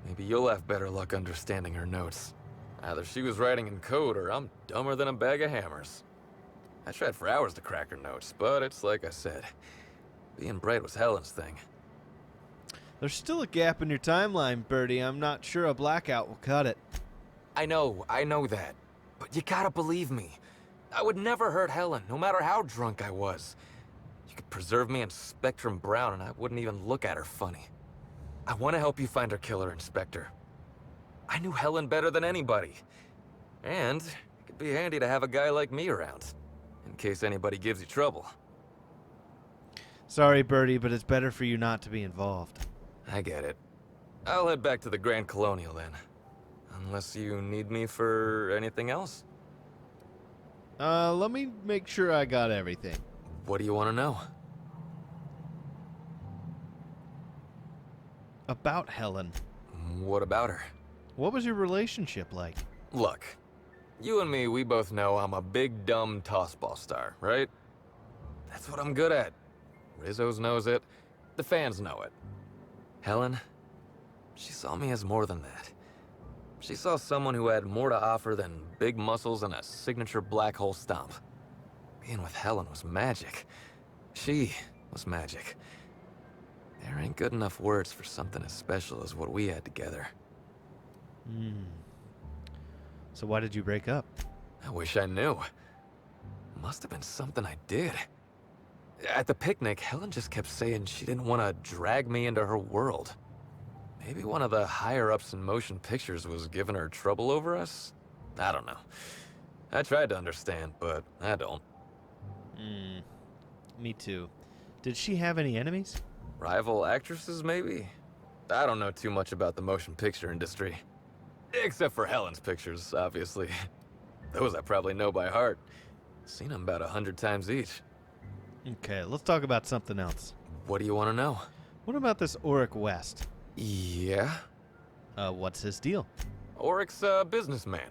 Maybe you'll have better luck understanding her notes. Either she was writing in code or I'm dumber than a bag of hammers. I tried for hours to crack her notes, but it's like I said. Being bright was Helen's thing. There's still a gap in your timeline, Bertie. I'm not sure a blackout will cut it. I know that. But you gotta believe me. I would never hurt Helen, no matter how drunk I was. You could preserve me in Spectrum Brown and I wouldn't even look at her funny. I want to help you find her killer, Inspector. I knew Helen better than anybody. And it could be handy to have a guy like me around, in case anybody gives you trouble. Sorry, Bertie, but it's better for you not to be involved. I get it. I'll head back to the Grand Colonial then. Unless you need me for anything else? Let me make sure I got everything. What do you want to know? About Helen. What about her? What was your relationship like? Look, you and me, we both know I'm a big, dumb tossball star, right? That's what I'm good at. Rizzo's knows it. The fans know it. Helen, she saw me as more than that. She saw someone who had more to offer than big muscles and a signature black hole stomp. Being with Helen was magic. She was magic. There ain't good enough words for something as special as what we had together. So why did you break up? I wish I knew. Must have been something I did. At the picnic, Helen just kept saying she didn't want to drag me into her world. Maybe one of the higher-ups in motion pictures was giving her trouble over us? I don't know. I tried to understand, but I don't. Me too. Did she have any enemies? Rival actresses, maybe? I don't know too much about the motion picture industry. Except for Helen's pictures, obviously. Those I probably know by heart. Seen them about 100 times each. Okay, let's talk about something else. What do you want to know? What about this Oric West? Yeah? What's his deal? Oric's a businessman.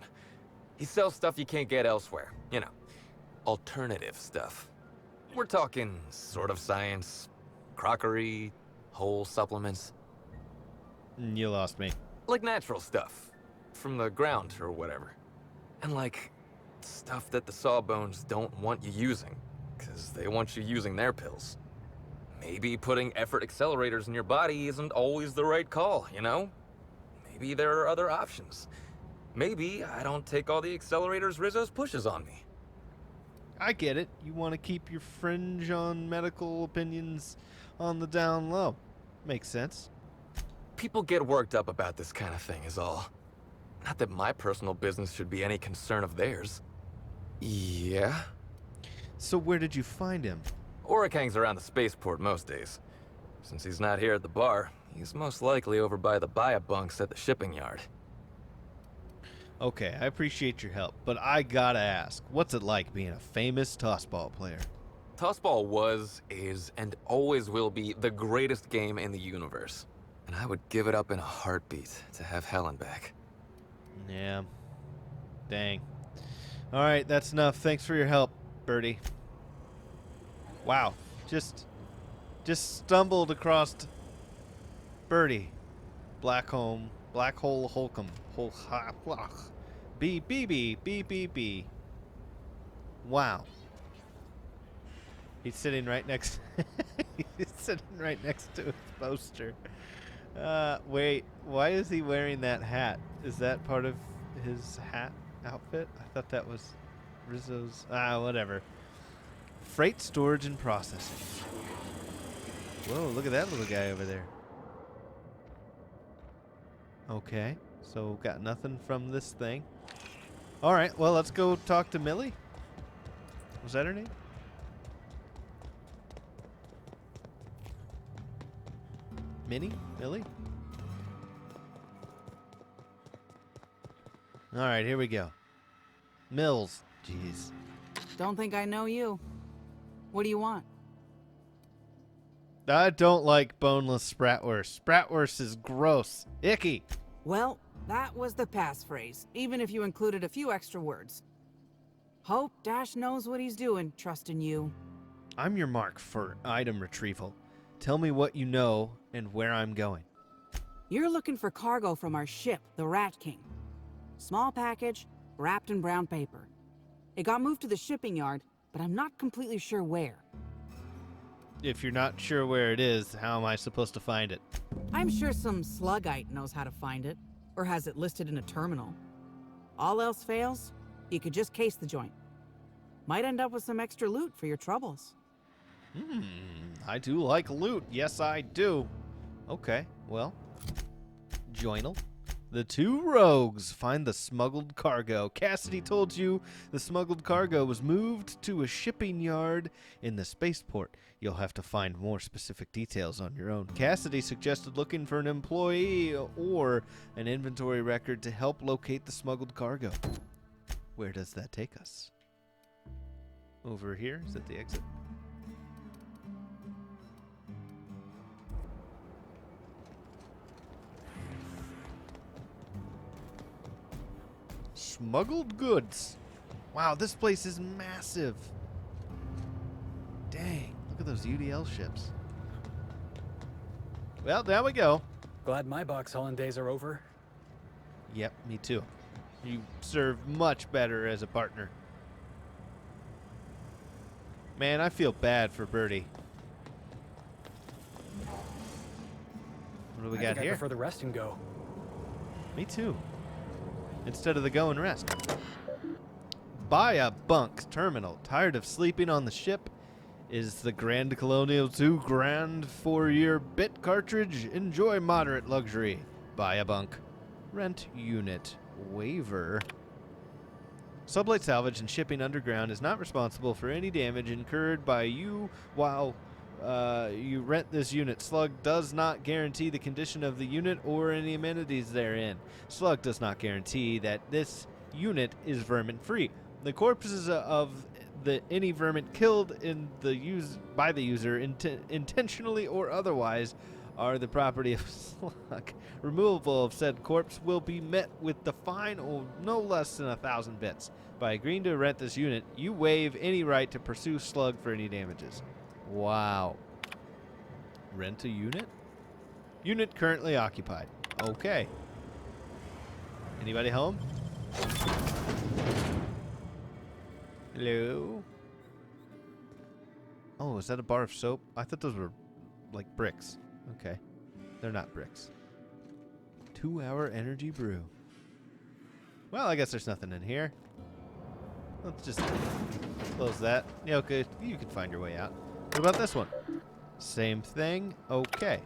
He sells stuff you can't get elsewhere. You know, alternative stuff. We're talking sort of science, crockery, whole supplements. You lost me. Like natural stuff. From the ground or whatever. And like, stuff that the Sawbones don't want you using. Because they want you using their pills. Maybe putting effort accelerators in your body isn't always the right call, you know? Maybe there are other options. Maybe I don't take all the accelerators Rizzo's pushes on me. I get it. You want to keep your fringe on medical opinions on the down low. Makes sense. People get worked up about this kind of thing is all. Not that my personal business should be any concern of theirs. Yeah? So where did you find him? Oric hangs around the spaceport most days. Since he's not here at the bar, he's most likely over by the bunks at the shipping yard. Okay, I appreciate your help, but I gotta ask, what's it like being a famous tossball player? Tossball was, is, and always will be the greatest game in the universe. And I would give it up in a heartbeat to have Helen back. Yeah. Dang. Alright, that's enough. Thanks for your help, Bertie. Wow. Just stumbled across Bertie. Black hole Holcomb. B. Wow. He's sitting right next. He's sitting right next to his poster. Wait, why is he wearing that hat? Is that part of his hat outfit? I thought that was Rizzo's. Whatever. Freight storage and processing. Whoa, look at that little guy over there. Okay, so got nothing from this thing. All right, well, let's go talk to Millie. Was that her name? Minnie? Millie? All right, here we go. Mills. Jeez. Don't think I know you. What do you want? I don't like boneless spratwurst. Spratwurst is gross. Icky. Well, that was the passphrase, even if you included a few extra words. Hope Dash knows what he's doing, trusting you. I'm your mark for item retrieval. Tell me what you know and where I'm going. You're looking for cargo from our ship, the Rat King. Small package, wrapped in brown paper. It got moved to the shipping yard, but I'm not completely sure where. If you're not sure where it is, how am I supposed to find it? I'm sure some sluggite knows how to find it, or has it listed in a terminal. All else fails, you could just case the joint. Might end up with some extra loot for your troubles. I do like loot. Yes, I do. Okay, well, journal. The two rogues find the smuggled cargo. Cassidy told you the smuggled cargo was moved to a shipping yard in the spaceport. You'll have to find more specific details on your own. Cassidy suggested looking for an employee or an inventory record to help locate the smuggled cargo. Where does that take us? Over here? Is that the exit? Smuggled goods. Wow, this place is massive. Dang, look at those UDL ships. Well, there we go. Glad my box hauling days are over. Yep, me too. You serve much better as a partner. Man, I feel bad for Bertie. What do we got I here? prefer the rest and go. Me too. Instead of the go and rest. Buy a bunk terminal. Tired of sleeping on the ship? Is the Grand Colonial too grand for your bit cartridge? Enjoy moderate luxury. Buy a bunk. Rent unit. Waiver. Sublight Salvage and Shipping Underground is not responsible for any damage incurred by you while you rent this unit. Slug does not guarantee the condition of the unit or any amenities therein. Slug does not guarantee that this unit is vermin-free. The corpses of any vermin killed in by the user intentionally or otherwise are the property of Slug. Removal of said corpse will be met with the fine of no less than 1,000 bits. By agreeing to rent this unit, you waive any right to pursue Slug for any damages. Wow. Rent a unit? Unit currently occupied. Okay. Anybody home? Hello? Oh, is that a bar of soap? I thought those were like bricks. Okay. They're not bricks. 2-hour energy brew. Well, I guess there's nothing in here. Let's just close that. Yeah, okay. You can find your way out. What about this one? Same thing. Okay.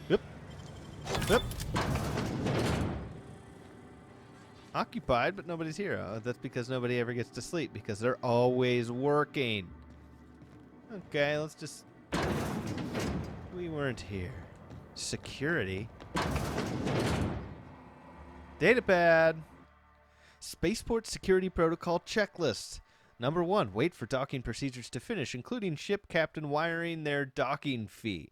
Yep. Yep. Occupied, but nobody's here. That's because nobody ever gets to sleep, because they're always working. Okay, let's just... We weren't here. Security. Datapad. Spaceport Security Protocol Checklist. Number 1, wait for docking procedures to finish, including ship captain wiring their docking fee.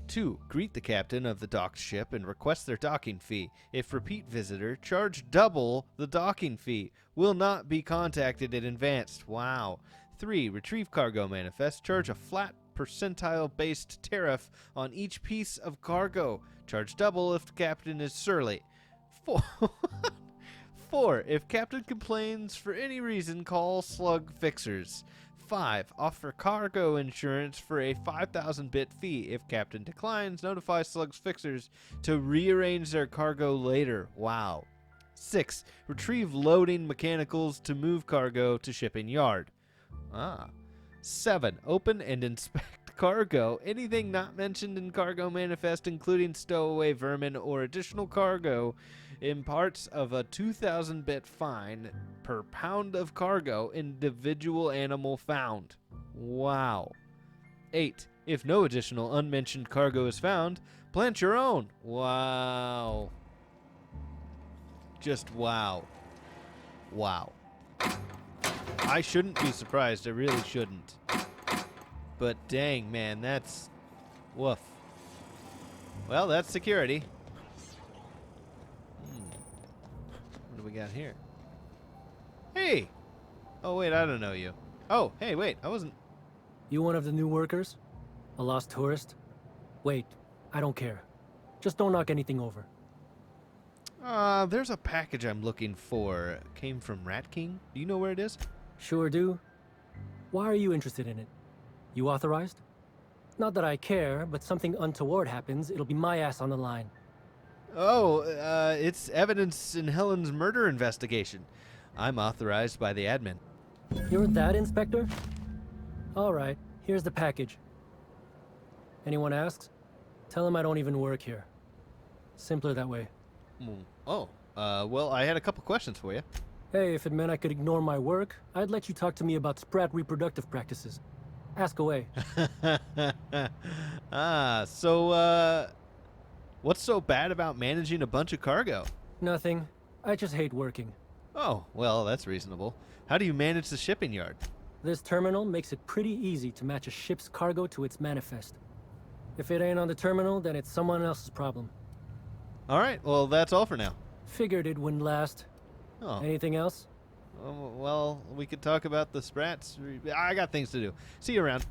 2, greet the captain of the docked ship and request their docking fee. If repeat visitor, charge double the docking fee. Will not be contacted in advance. Wow. 3, retrieve cargo manifest. Charge a flat percentile-based tariff on each piece of cargo. Charge double if the captain is surly. 4. If captain complains for any reason, call slug fixers. 5. Offer cargo insurance for a 5,000 bit fee. If captain declines, notify slug's fixers to rearrange their cargo later. Wow. 6. Retrieve loading mechanicals to move cargo to shipping yard. 7. Open and inspect cargo. Anything not mentioned in cargo manifest, including stowaway vermin or additional cargo, imparts of a 2,000 bit fine per pound of cargo individual animal found. Wow. 8. If no additional unmentioned cargo is found, plant your own. Wow. Just wow. Wow. I shouldn't be surprised. I really shouldn't. But dang, man, that's woof. Well, that's security. What do we got here? Hey! Oh, wait, I don't know you. Oh, hey, wait, I wasn't... You one of the new workers? A lost tourist? Wait, I don't care. Just don't knock anything over. There's a package I'm looking for. It came from Rat King. Do you know where it is? Sure do. Why are you interested in it? You authorized? Not that I care, but something untoward happens, it'll be my ass on the line. Oh, it's evidence in Helen's murder investigation. I'm authorized by the admin. You're that, Inspector? All right, here's the package. Anyone asks? Tell them I don't even work here. Simpler that way. Well, I had a couple questions for you. Hey, if it meant I could ignore my work, I'd let you talk to me about sprat reproductive practices. Ask away. What's so bad about managing a bunch of cargo? Nothing. I just hate working. Oh, well, that's reasonable. How do you manage the shipping yard? This terminal makes it pretty easy to match a ship's cargo to its manifest. If it ain't on the terminal, then it's someone else's problem. All right, well, that's all for now. Figured it wouldn't last. Oh. Anything else? Well, we could talk about the sprats. I got things to do. See you around.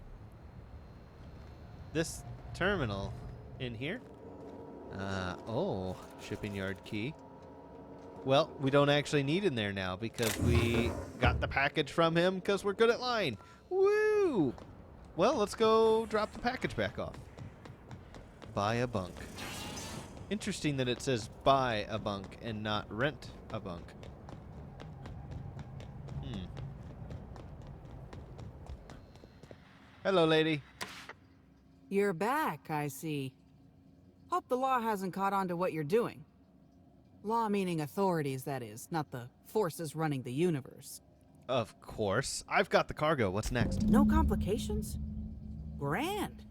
This terminal in here? Shipping yard key. Well, we don't actually need in there now because we got the package from him because we're good at lying. Woo! Well, let's go drop the package back off. Buy a bunk. Interesting that it says buy a bunk and not rent a bunk. Hello, lady. You're back, I see. Hope the law hasn't caught on to what you're doing. Law meaning authorities, that is, not the forces running the universe. Of course. I've got the cargo. What's next? No complications? Grand.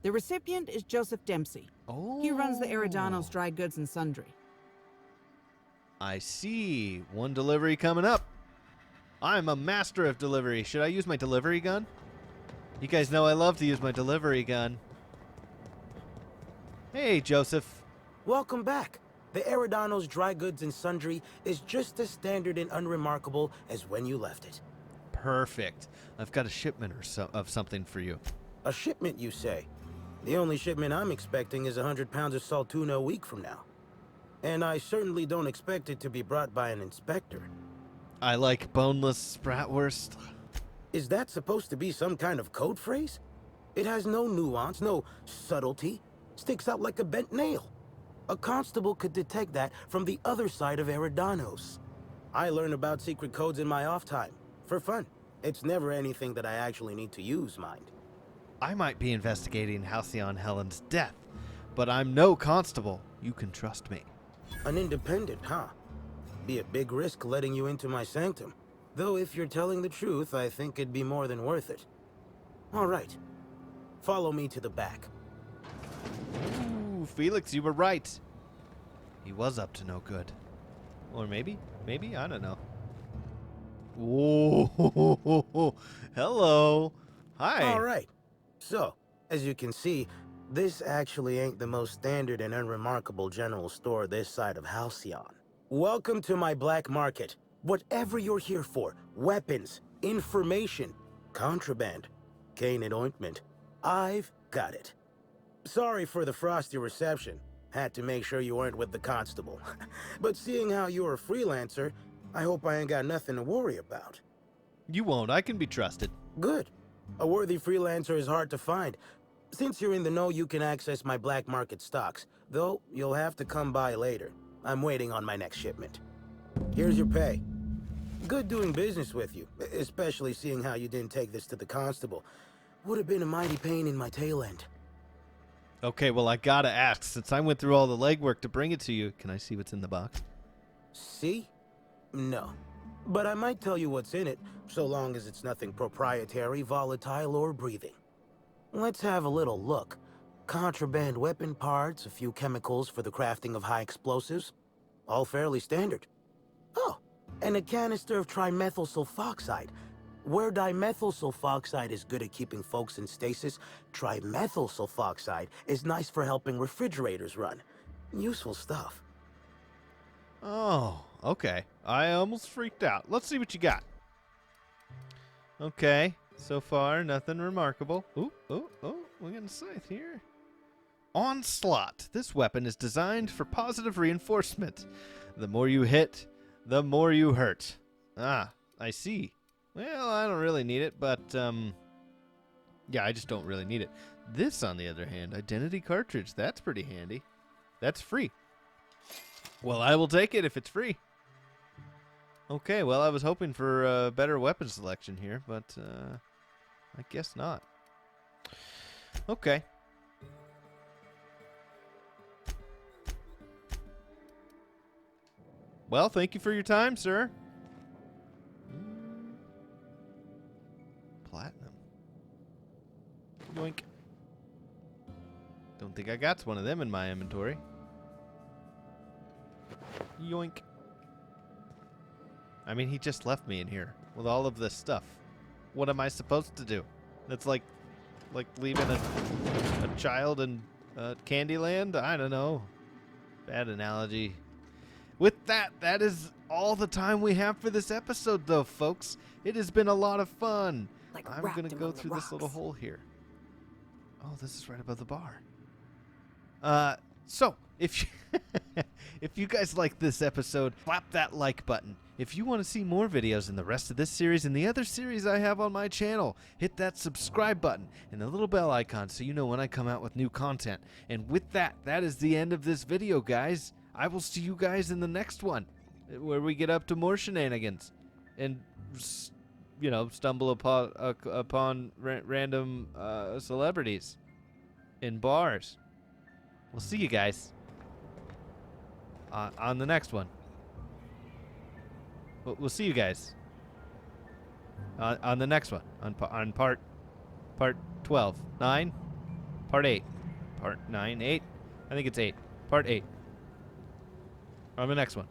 The recipient is Joseph Dempsey. Oh. He runs the Eridanos Dry Goods and Sundry. I see. One delivery coming up. I'm a master of delivery. Should I use my delivery gun? You guys know I love to use my delivery gun. Hey, Joseph. Welcome back. The Eridanos Dry Goods and Sundry is just as standard and unremarkable as when you left it. Perfect. I've got a shipment of something for you. A shipment, you say? The only shipment I'm expecting is 100 pounds of salt tuna a week from now. And I certainly don't expect it to be brought by an inspector. I like boneless bratwurst. Is that supposed to be some kind of code phrase? It has no nuance, no subtlety. Sticks out like a bent nail. A constable could detect that from the other side of Eridanos. I learn about secret codes in my off time. For fun. It's never anything that I actually need to use, mind. I might be investigating Halcyon Helen's death, but I'm no constable. You can trust me. An independent, huh? Be a big risk letting you into my sanctum. Though if you're telling the truth, I think it'd be more than worth it. All right. Follow me to the back. Ooh, Felix, you were right. He was up to no good. Or maybe, I don't know. Whoa, hello. Hi. All right. So, as you can see, this actually ain't the most standard and unremarkable general store this side of Halcyon. Welcome to my black market. Whatever you're here for, weapons, information, contraband, cane and ointment, I've got it. Sorry for the frosty reception. Had to make sure you weren't with the constable. But seeing how you're a freelancer, I hope I ain't got nothing to worry about. You won't. I can be trusted. Good. A worthy freelancer is hard to find. Since you're in the know, you can access my black market stocks. Though, you'll have to come by later. I'm waiting on my next shipment. Here's your pay. Good doing business with you, especially seeing how you didn't take this to the constable. Would have been a mighty pain in my tail end. Okay, well, I gotta ask. Since I went through all the legwork to bring it to you, can I see what's in the box? See? No. But I might tell you what's in it, so long as it's nothing proprietary, volatile, or breathing. Let's have a little look. Contraband weapon parts, a few chemicals for the crafting of high explosives. All fairly standard. Oh, and a canister of trimethyl sulfoxide. Where dimethyl sulfoxide is good at keeping folks in stasis, trimethyl sulfoxide is nice for helping refrigerators run. Useful stuff. Oh, okay. I almost freaked out. Let's see what you got. Okay, so far, nothing remarkable. Ooh, we're getting a scythe here. Onslaught. This weapon is designed for positive reinforcement. The more you hit, the more you hurt. Ah, I see. Well, I don't really need it, but, yeah, I just don't really need it. This, on the other hand, identity cartridge, that's pretty handy. That's free. Well, I will take it if it's free. Okay, well, I was hoping for a better weapon selection here, but, I guess not. Okay. Well, thank you for your time, sir. Platinum. Yoink. Don't think I got one of them in my inventory. Yoink. I mean, he just left me in here with all of this stuff. What am I supposed to do? That's like leaving a child in Candyland? I don't know. Bad analogy. With that, that is all the time we have for this episode, though, folks. It has been a lot of fun. I'm going to go through this little hole here. Oh, this is right above the bar. So, if you, if you guys like this episode, slap that like button. If you want to see more videos in the rest of this series and the other series I have on my channel, hit that subscribe button and the little bell icon so you know when I come out with new content. And with that, that is the end of this video, guys. I will see you guys in the next one, where we get up to more shenanigans and, you know, stumble upon random celebrities in bars. We'll see you guys on the next one. We'll see you guys on the next one, on part 12, 9, part 8, part 9, 8. I think it's 8, part 8. On the next one.